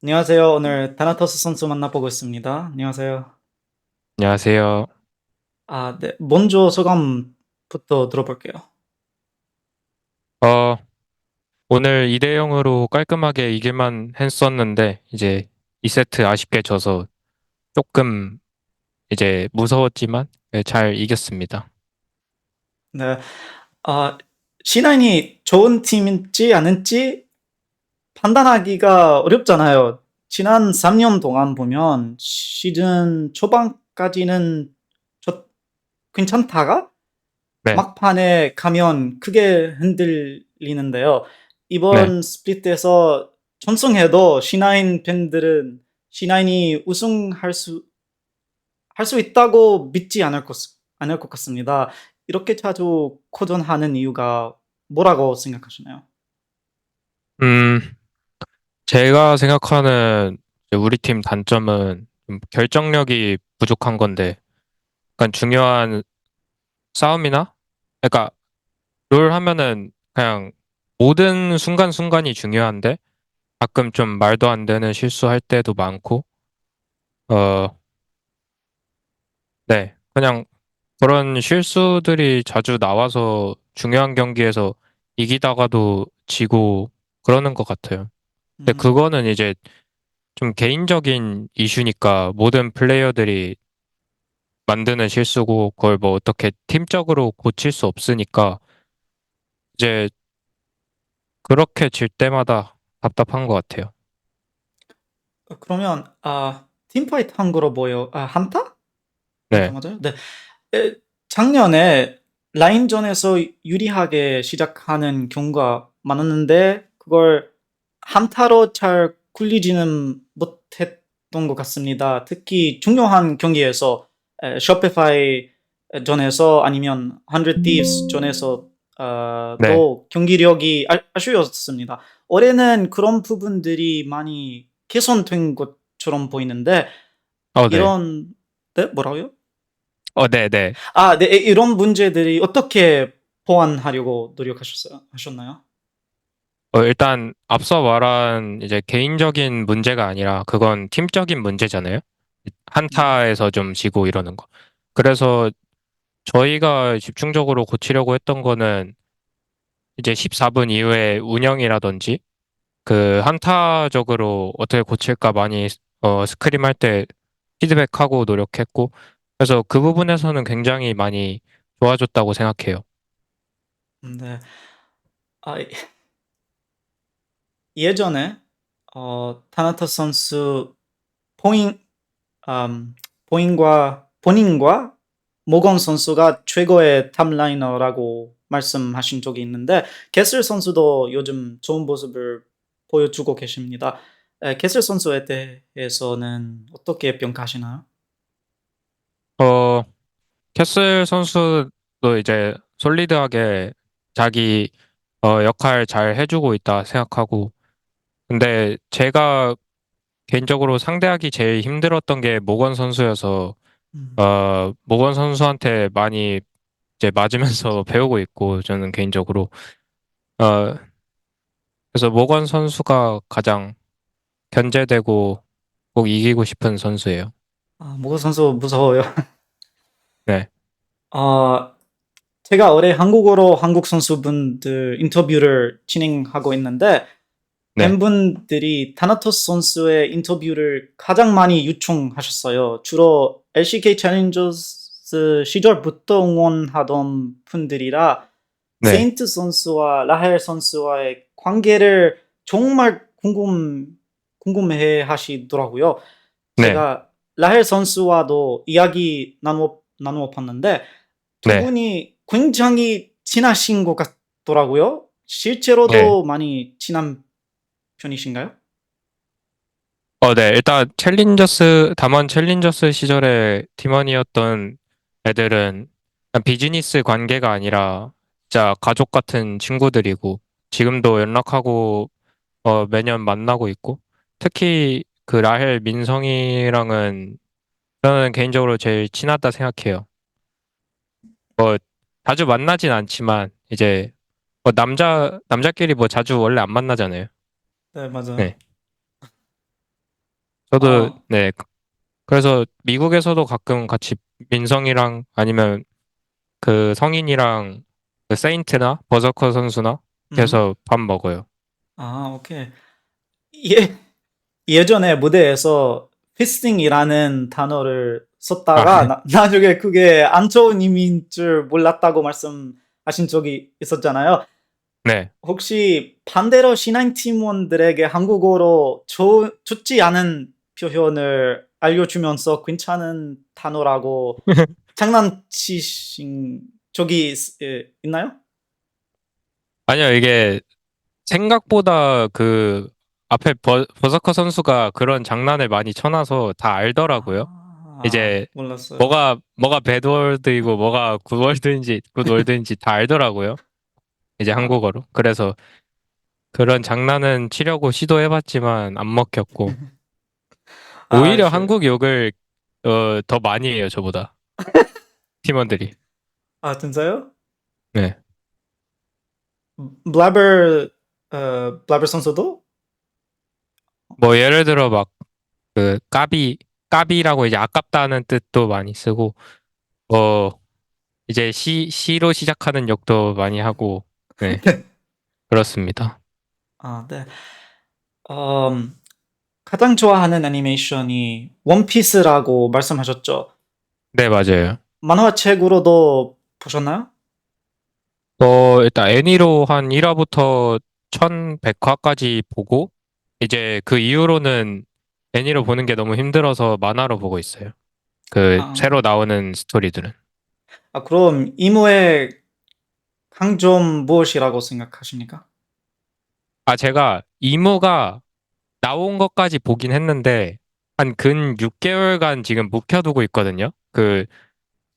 안녕하세요. 오늘 다나토스 선수 만나보고 있습니다. 안녕하세요. 안녕하세요. 네. 먼저 소감부터 들어볼게요. 어, 오늘 2대 0으로 깔끔하게 이길만 했었는데, 이제 2세트 아쉽게 져서 조금 이제 무서웠지만 잘 이겼습니다. 네. C9이 좋은 팀인지 아닌지 판단하기가 어렵잖아요. 지난 3년 동안 보면 시즌 초반까지는 저- 괜찮다가 네, 막판에 가면 크게 흔들리는데요. 네. 이번 스플릿에서 전승해도 C9 팬들은 C9이 할 수 있다고 믿지 않을 것 같습니다. 이렇게 자주 코전하는 이유가 뭐라고 생각하시나요? 음, 제가 생각하는 이제 우리 팀 단점은 좀 결정력이 부족한 건데, 약간 중요한 싸움이나, 그러니까 롤 하면은 그냥 모든 순간순간이 중요한데, 가끔 좀 말도 안 되는 실수할 때도 많고, 어, 네. 그냥 그런 실수들이 자주 나와서 중요한 경기에서 이기다가도 지고 그러는 것 같아요. 근데 음, 그거는 이제 좀 개인적인 이슈니까 모든 플레이어들이 만드는 실수고 그걸 뭐 어떻게 팀적으로 고칠 수 없으니까 이제 그렇게 질 때마다 답답한 것 같아요. 그러면 팀파이트 한 거로 보여. 한타? 한타 네. 맞아요? 네. 에, 작년에 라인전에서 유리하게 시작하는 경우가 많았는데 그걸 한타로 잘 굴리지는 못했던 것 같습니다. 특히 중요한 경기에서 쇼피파이 전에서 아니면 100 Thieves 전에서 네. 또 경기력이 아쉬웠습니다. 올해는 그런 부분들이 많이 개선된 것처럼 보이는데 네. 이런 네? 뭐라고요? 네, 네. 네. 이런 문제들이 어떻게 보완하려고 하셨나요? 일단 앞서 말한 이제 개인적인 문제가 아니라 그건 팀적인 문제잖아요. 음. 한타에서 좀 지고 이러는 거. 그래서 저희가 집중적으로 고치려고 했던 거는 이제 14분 이후에 운영이라든지 그 한타적으로 어떻게 고칠까 많이 스크림 할 때 피드백하고 노력했고 그래서 그 부분에서는 굉장히 많이 좋아졌다고 생각해요. 네. 아 예전에 타나토스 선수 포인 본인과 모건 선수가 최고의 탑라이너라고 말씀하신 적이 있는데 게슬 선수도 요즘 좋은 모습을 보여주고 계십니다. 게슬 선수에 대해서는 어떻게 평가하시나요? 어, 캐슬 선수도 이제 솔리드하게 자기 역할 잘 해주고 있다 생각하고 근데 제가 개인적으로 상대하기 제일 힘들었던 게 모건 선수여서 음. 모건 선수한테 많이 이제 맞으면서 배우고 있고 저는 개인적으로 어, 그래서 모건 선수가 가장 견제되고 꼭 이기고 싶은 선수예요. 모건 선수 무서워요. 네, 어, 제가 올해 한국어로 한국 선수분들 인터뷰를 진행하고 있는데 네, 팬분들이 타나토스 선수의 인터뷰를 가장 많이 요청하셨어요. 주로 LCK 챌린저스 시절부터 응원하던 분들이라 네, 세인트 선수와 라헬 선수와의 관계를 정말 궁금해 하시더라고요. 네, 제가 라헬 선수와도 나누어 봤는데 두 네, 분이 굉장히 친하신 것 같더라고요. 네. 실제로도 많이 친한 편이신가요? 네. 일단 담원 챌린저스 시절에 팀원이었던 애들은 그냥 비즈니스 관계가 아니라 진짜 가족 같은 친구들이고 지금도 연락하고 매년 만나고 있고 특히 그 라헬 민성이랑은 저는 개인적으로 제일 친하다 생각해요. 자주 만나진 않지만 이제 남자끼리 뭐 자주 원래 안 만나잖아요. 네, 맞아요. 네. 저도 어, 네. 그래서 미국에서도 가끔 같이 민성이랑 아니면 그 성인이랑 그 세인트나 버서커 선수나 음, 해서 밥 먹어요. 아, 오케이. 예, 예전에 무대에서 피스팅이라는 단어를 아, 썼다가 나중에 그게 안 좋은 의미인 줄 몰랐다고 말씀하신 적이 있었잖아요. 네. 혹시 반대로 신한 팀원들에게 한국어로 좋지 않은 표현을 알려주면서 괜찮은 단어라고 장난치신 적이 있나요? 아니요, 이게 생각보다 그 앞에 버서커 선수가 그런 장난을 많이 쳐놔서 다 알더라고요. 이제 몰랐어요. 뭐가 배드월드이고 뭐가 굿월드인지 다 알더라고요. 이제 아, 한국어로. 그래서 그런 장난은 치려고 시도해봤지만 안 먹혔고 오히려 sure. 한국 욕을 더 많이 해요, 저보다. 팀원들이. 아, 진짜요? 네. 블라버, 블라버 선수도? 뭐 예를 들어 막 그 까비라고 이제 아깝다는 뜻도 많이 쓰고 뭐 이제 시로 시작하는 욕도 많이 하고 네. 그렇습니다. 아, 네. 음, 가장 좋아하는 애니메이션이 원피스라고 말씀하셨죠? 네, 맞아요. 만화책으로도 보셨나요? 일단 애니로 한 1화부터 1100화까지 보고 이제 그 이후로는 애니로 보는 게 너무 힘들어서 만화로 보고 있어요. 그 아, 새로 나오는 스토리들은. 그럼 이무의 강점 무엇이라고 생각하십니까? 아, 제가 이무가 나온 것까지 보긴 했는데 한 근 6개월간 지금 묵혀두고 있거든요. 그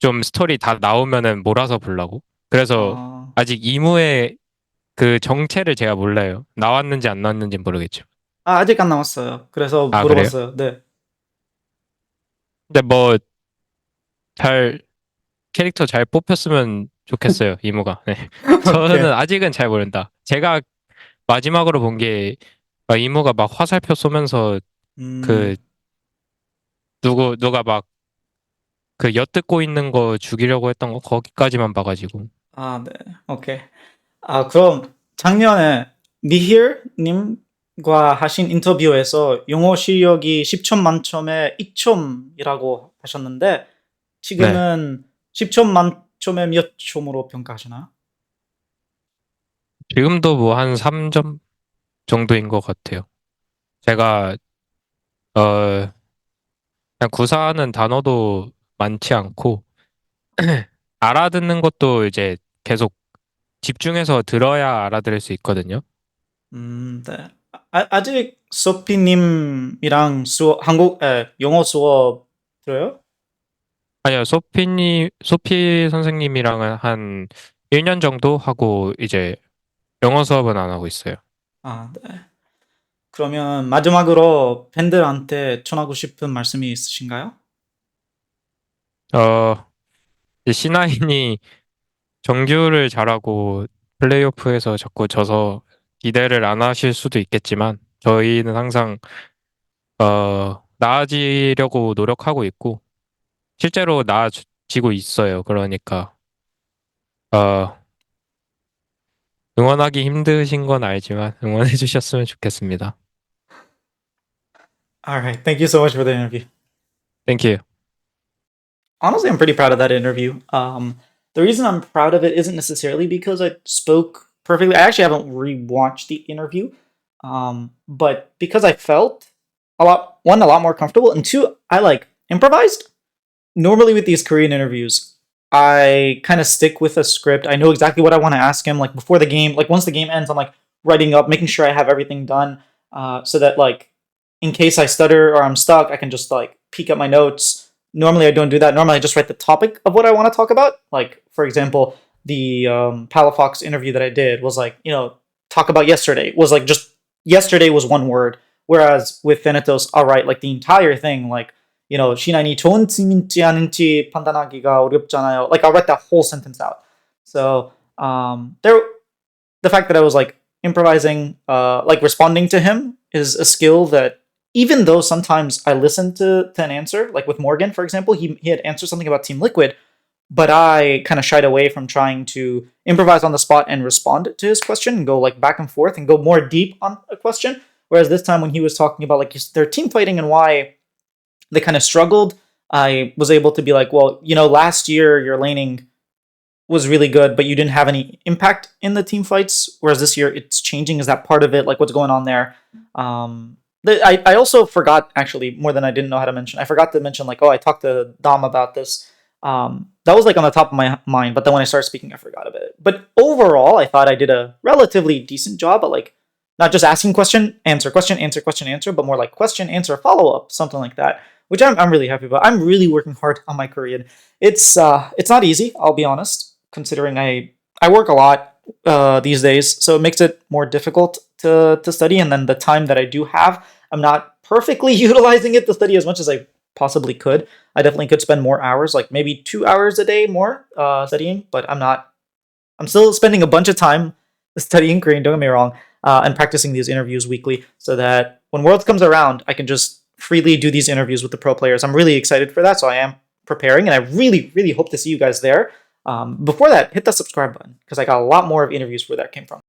좀 스토리 다 나오면은 몰아서 보려고. 그래서 아, 아직 이무의 그 정체를 제가 몰라요. 나왔는지 안 나왔는지 모르겠죠. 아직 안 나왔어요. 그래서 아, 그래요? 물어봤어요. 네. 근데 뭐 잘 캐릭터 잘 뽑혔으면 좋겠어요, 이모가. 네. 오케이. 저는 아직은 잘 모른다. 제가 마지막으로 본 게 이모가 막 화살표 쏘면서 그 음, 누가 막 그 엿듣고 있는 거 죽이려고 했던 거 거기까지만 봐가지고. 아, 네. 오케이. 그럼 작년에 미히르 님과 하신 인터뷰에서 영어 실력이 10점 만점에 2점이라고 하셨는데 네. 지금은 10점 만점에 몇 점으로 평가하시나요? 지금도 뭐 한 3점 정도인 것 같아요. 제가 그냥 구사하는 단어도 많지 않고 알아듣는 것도 이제 계속 집중해서 들어야 알아들을 수 있거든요. 네. 아직 소피님이랑 영어 수업 들어요? 아니요, 소피 선생님이랑은 한 1년 정도 하고 이제 영어 수업은 안 하고 있어요. 네. 그러면 마지막으로 팬들한테 전하고 싶은 말씀이 있으신가요? 어, 이제 C9이 정규를 잘하고 플레이오프에서 자꾸 져서 기대를 안 하실 수도 있겠지만 저희는 항상 나아지려고 노력하고 있고 실제로 나아지고 있어요. 그러니까 어, 응원하기 힘드신 건 알지만 응원해 주셨으면 좋겠습니다. All right. Thank you so much for the interview. 땡큐. Honestly, I'm pretty proud of that interview. The reason I'm proud of it isn't necessarily because I spoke perfectly. I actually haven't rewatched the interview, but because I felt a lot more comfortable, and two, I like improvised. Normally with these Korean interviews, I kind of stick with a script. I know exactly what I want to ask him. Like before the game, like once the game ends, I'm like writing up, making sure I have everything done, so that like in case I stutter or I'm stuck, I can just like peek at my notes. Normally I don't do that. Normally I just write the topic of what I want to talk about. Like for example, the Palafox interview that I did was like talk about yesterday was like just yesterday was one word. Whereas with Thanatos, I'll write like the entire thing like 신앙이 좋은 팀인지 아닌지 판단하기가 어렵잖아요. Like I'll write that whole sentence out. So the fact that I was like improvising, like responding to him is a skill that even though sometimes I listened to an answer, like with Morgan, for example, he had answered something about Team Liquid, but I kind of shied away from trying to improvise on the spot and respond to his question and go like back and forth and go more deep on a question. Whereas this time when he was talking about like their team fighting and why they kind of struggled, I was able to be like, well, last year your laning was really good, but you didn't have any impact in the team fights. Whereas this year it's changing. Is that part of it? Like what's going on there? I also forgot actually more than I didn't know how to mention. I forgot to mention like, oh, I talked to Dom about this. That was like on the top of my mind, but then when I started speaking, I forgot about it. But overall, I thought I did a relatively decent job at like not just asking question, answer, question, answer, but more like question, answer, follow up, something like that. Which I'm really happy about. I'm really working hard on my Korean. It's not easy. I'll be honest, considering I work a lot these days, so it makes it more difficult to study. And then the time that I do have, I'm not perfectly utilizing it to study as much as I possibly could. I definitely could spend more hours, like maybe 2 hours a day more studying, but I'm not. I'm still spending a bunch of time studying Korean. Don't get me wrong, and practicing these interviews weekly, so that when Worlds comes around, I can just freely do these interviews with the pro players. I'm really excited for that, so I am preparing, and I really, really hope to see you guys there. Before that, hit that subscribe button because I got a lot more of interviews where that came from.